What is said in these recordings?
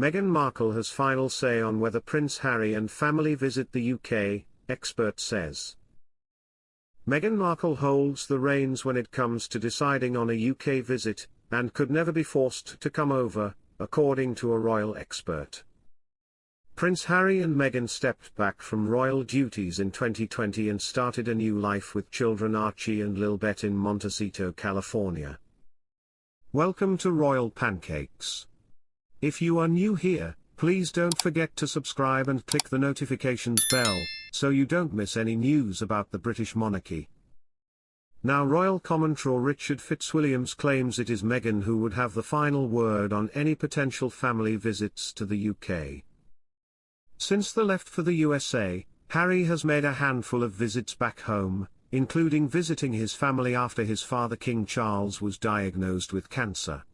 Meghan Markle has final say on whether Prince Harry and family visit the UK, expert says. Meghan Markle holds the reins when it comes to deciding on a UK visit, and could never be forced to come over, according to a royal expert. Prince Harry and Meghan stepped back from royal duties in 2020 and started a new life with children Archie and Lillbet in Montecito, California. Welcome to Royal Pancakes. If you are new here, please don't forget to subscribe and click the notifications bell, so you don't miss any news about the British monarchy. Now royal commentator Richard Fitzwilliams claims it is Meghan who would have the final word on any potential family visits to the UK. Since the left for the USA, Harry has made a handful of visits back home, including visiting his family after his father King Charles was diagnosed with cancer.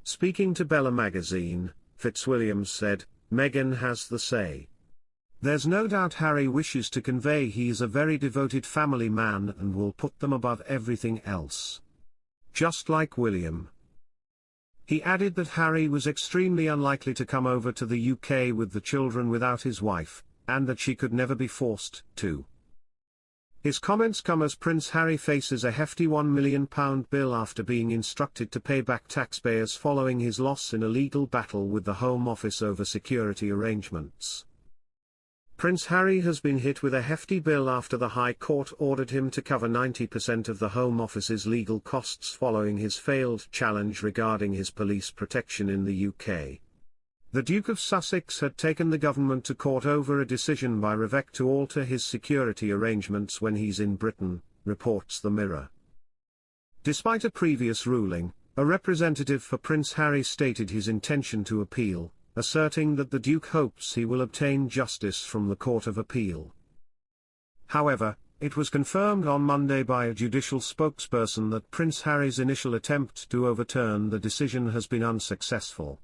Speaking to Bella magazine, Fitzwilliams said, "Meghan has the say. There's no doubt Harry wishes to convey he is a very devoted family man and will put them above everything else. Just like William." He added that Harry was extremely unlikely to come over to the UK with the children without his wife, and that she could never be forced to. His comments come as Prince Harry faces a hefty £1 million bill after being instructed to pay back taxpayers following his loss in a legal battle with the Home Office over security arrangements. Prince Harry has been hit with a hefty bill after the High Court ordered him to cover 90% of the Home Office's legal costs following his failed challenge regarding his police protection in the UK. The Duke of Sussex had taken the government to court over a decision by Revec to alter his security arrangements when he's in Britain, reports the Mirror. Despite a previous ruling, a representative for Prince Harry stated his intention to appeal, asserting that the Duke hopes he will obtain justice from the Court of Appeal. However, it was confirmed on Monday by a judicial spokesperson that Prince Harry's initial attempt to overturn the decision has been unsuccessful.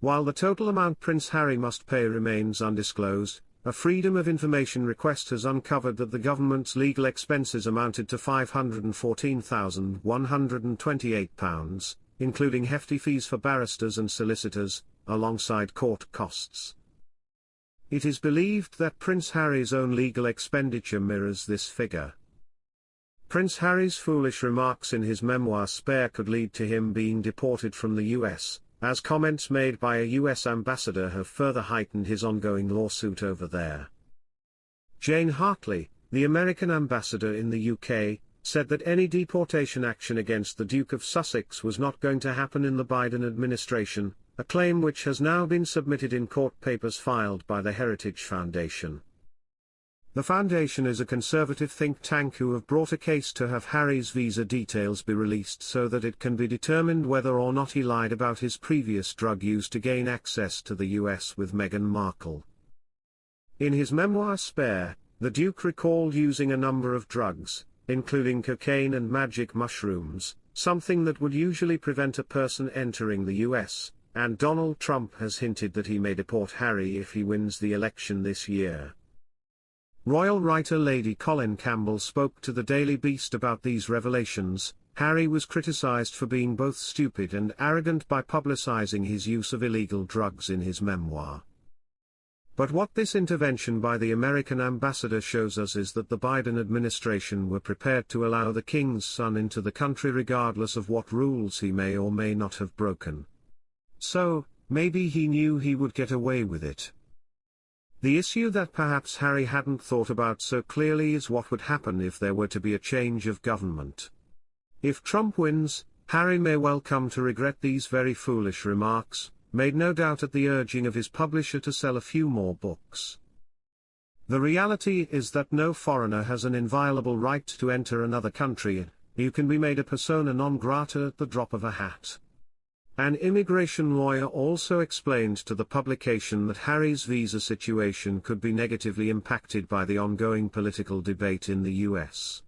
While the total amount Prince Harry must pay remains undisclosed, a Freedom of Information request has uncovered that the government's legal expenses amounted to £514,128, including hefty fees for barristers and solicitors, alongside court costs. It is believed that Prince Harry's own legal expenditure mirrors this figure. Prince Harry's foolish remarks in his memoir Spare could lead to him being deported from the US, as comments made by a US ambassador have further heightened his ongoing lawsuit over there. Jane Hartley, the American ambassador in the UK, said that any deportation action against the Duke of Sussex was not going to happen in the Biden administration, a claim which has now been submitted in court papers filed by the Heritage Foundation. The foundation is a conservative think tank who have brought a case to have Harry's visa details be released so that it can be determined whether or not he lied about his previous drug use to gain access to the US with Meghan Markle. In his memoir Spare, the Duke recalled using a number of drugs, including cocaine and magic mushrooms, something that would usually prevent a person entering the US, and Donald Trump has hinted that he may deport Harry if he wins the election this year. Royal writer Lady Colin Campbell spoke to the Daily Beast about these revelations. Harry was criticized for being both stupid and arrogant by publicizing his use of illegal drugs in his memoir. But what this intervention by the American ambassador shows us is that the Biden administration were prepared to allow the king's son into the country regardless of what rules he may or may not have broken. So, maybe he knew he would get away with it. The issue that perhaps Harry hadn't thought about so clearly is what would happen if there were to be a change of government. If Trump wins, Harry may well come to regret these very foolish remarks, made no doubt at the urging of his publisher to sell a few more books. The reality is that no foreigner has an inviolable right to enter another country. You can be made a persona non grata at the drop of a hat. An immigration lawyer also explained to the publication that Harry's visa situation could be negatively impacted by the ongoing political debate in the US.